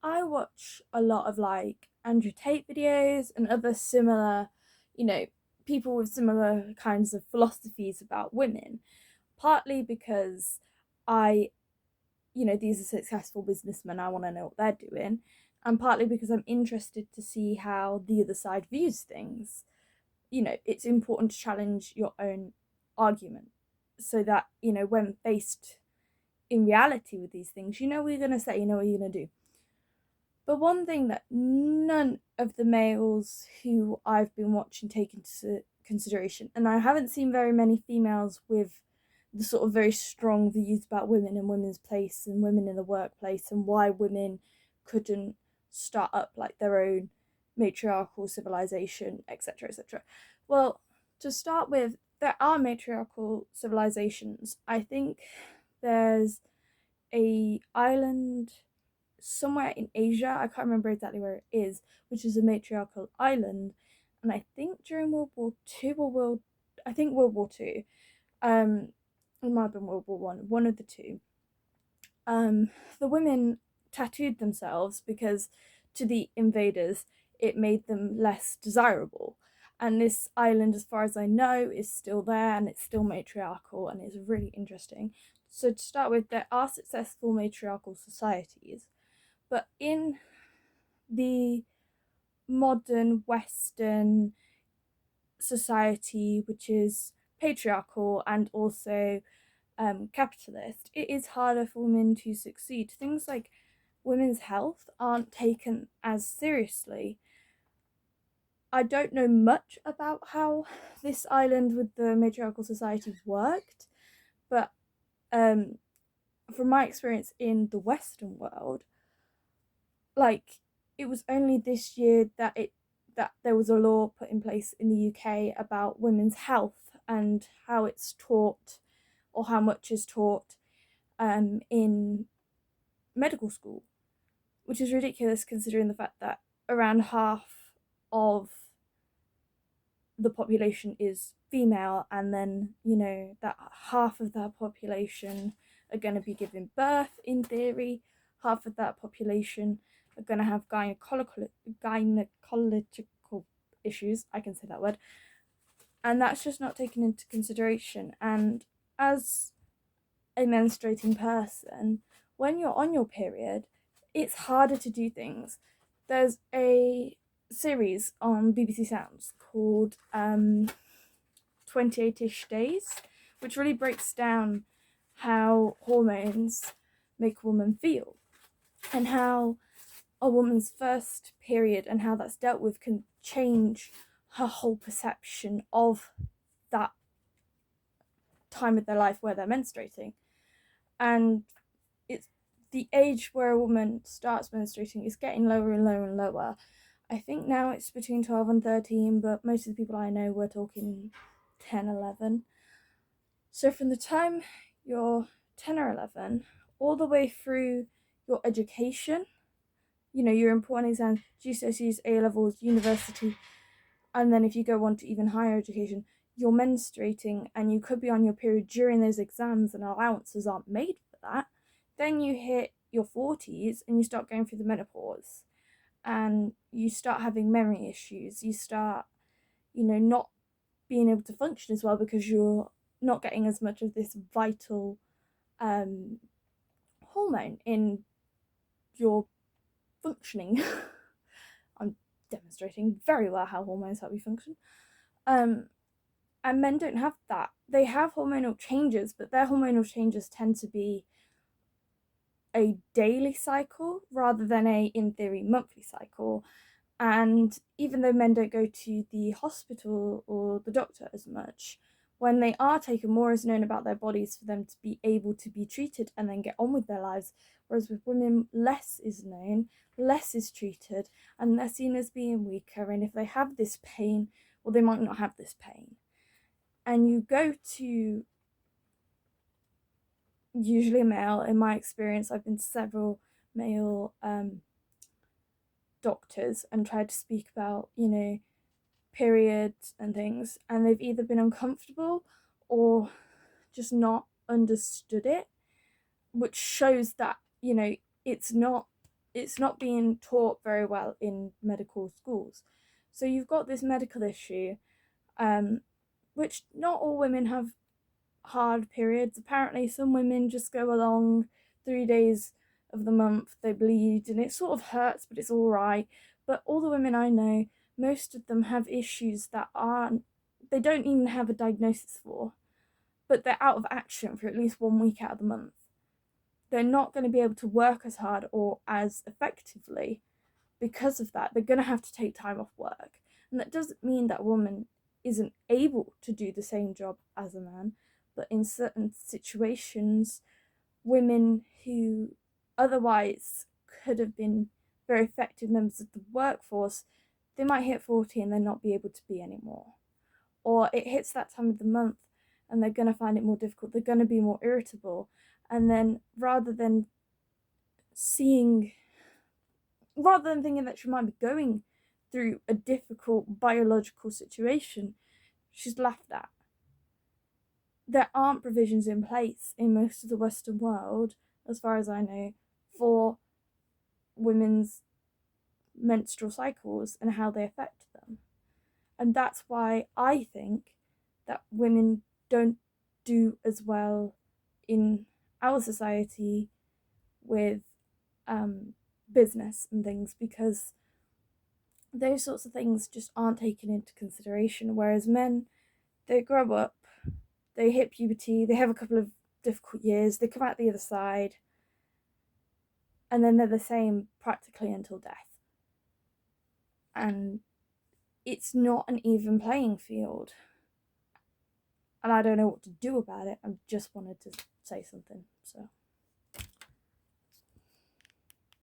I watch a lot of like Andrew Tate videos and other similar, you know, people with similar kinds of philosophies about women, partly because I, these are successful businessmen, I want to know what they're doing, and partly because I'm interested to see how the other side views things. It's important to challenge your own argument so that, when faced in reality with these things, you know what you're going to say, you know what you're going to do. But one thing that none of the males who I've been watching take into consideration, and I haven't seen very many females with the sort of very strong views about women and women's place and women in the workplace and why women couldn't start up like their own matriarchal civilization, etc., etc. Well, to start with, there are matriarchal civilizations. I think there's a island somewhere in Asia, I can't remember exactly where it is, which is a matriarchal island. And I think during World War Two or I think World War Two, it might have been World War one of the two. Um, the women tattooed themselves because to the invaders it made them less desirable. And this island, as far as I know, is still there and it's still matriarchal and it's really interesting. So, to start with, there are successful matriarchal societies, but in the modern Western society, which is patriarchal and also capitalist, it is harder for women to succeed. Things like women's health aren't taken as seriously. I don't know much about how this island with the matriarchal society worked, but um, from my experience in the Western world, like it was only this year that there was a law put in place in the UK about women's health and how it's taught or how much is taught in medical school, which is ridiculous considering the fact that around half of the population is female, and then that half of that population are going to be giving birth in theory, half of that population are going to have gynecological issues, I can say that word, and that's just not taken into consideration. And as a menstruating person, when you're on your period, it's harder to do things. There's a series on BBC Sounds called 28ish Days, which really breaks down how hormones make a woman feel and how a woman's first period and how that's dealt with can change her whole perception of that time of their life where they're menstruating. And it's the age where a woman starts menstruating is getting lower and lower and lower. I think now it's between 12 and 13, but most of the people I know were talking 10, 11. So from the time you're 10 or 11, all the way through your education, your important exams, GCSEs, A levels, university, and then if you go on to even higher education, you're menstruating and you could be on your period during those exams and allowances aren't made for that. Then you hit your 40s and you start going through the menopause and you start having memory issues. You start, not being able to function as well because you're not getting as much of this vital hormone in your functioning. I'm demonstrating very well how hormones help you function. And men don't have that. They have hormonal changes, but their hormonal changes tend to be a daily cycle rather than a, in theory, monthly cycle. And even though men don't go to the hospital or the doctor as much, when they are taken, more is known about their bodies for them to be able to be treated and then get on with their lives. Whereas with women, less is known, less is treated, and they're seen as being weaker. And if they have this pain, well, they might not have this pain. And you go to usually a male, in my experience, I've been to several male doctors and tried to speak about, periods and things, and they've either been uncomfortable or just not understood it, which shows that, it's not it's not being taught very well in medical schools. So you've got this medical issue, which not all women have hard periods. Apparently, some women just go along 3 days of the month, they bleed, and it sort of hurts, but it's all right. But all the women I know, most of them have issues that they don't even have a diagnosis for, but they're out of action for at least 1 week out of the month. They're not going to be able to work as hard or as effectively because of that. They're going to have to take time off work. And that doesn't mean that a woman isn't able to do the same job as a man, but in certain situations, women who otherwise could have been very effective members of the workforce, they might hit 40 and then not be able to be anymore. Or it hits that time of the month and they're going to find it more difficult, they're going to be more irritable. And then rather than thinking that she might be going through a difficult biological situation, she's laughed at. There aren't provisions in place in most of the Western world, as far as I know, for women's menstrual cycles and how they affect them. And that's why I think that women don't do as well in our society with business and things, because those sorts of things just aren't taken into consideration. Whereas men, they grow up, they hit puberty, they have a couple of difficult years, they come out the other side, and then they're the same practically until death. And it's not an even playing field. And I don't know what to do about it. I just wanted to say something, so.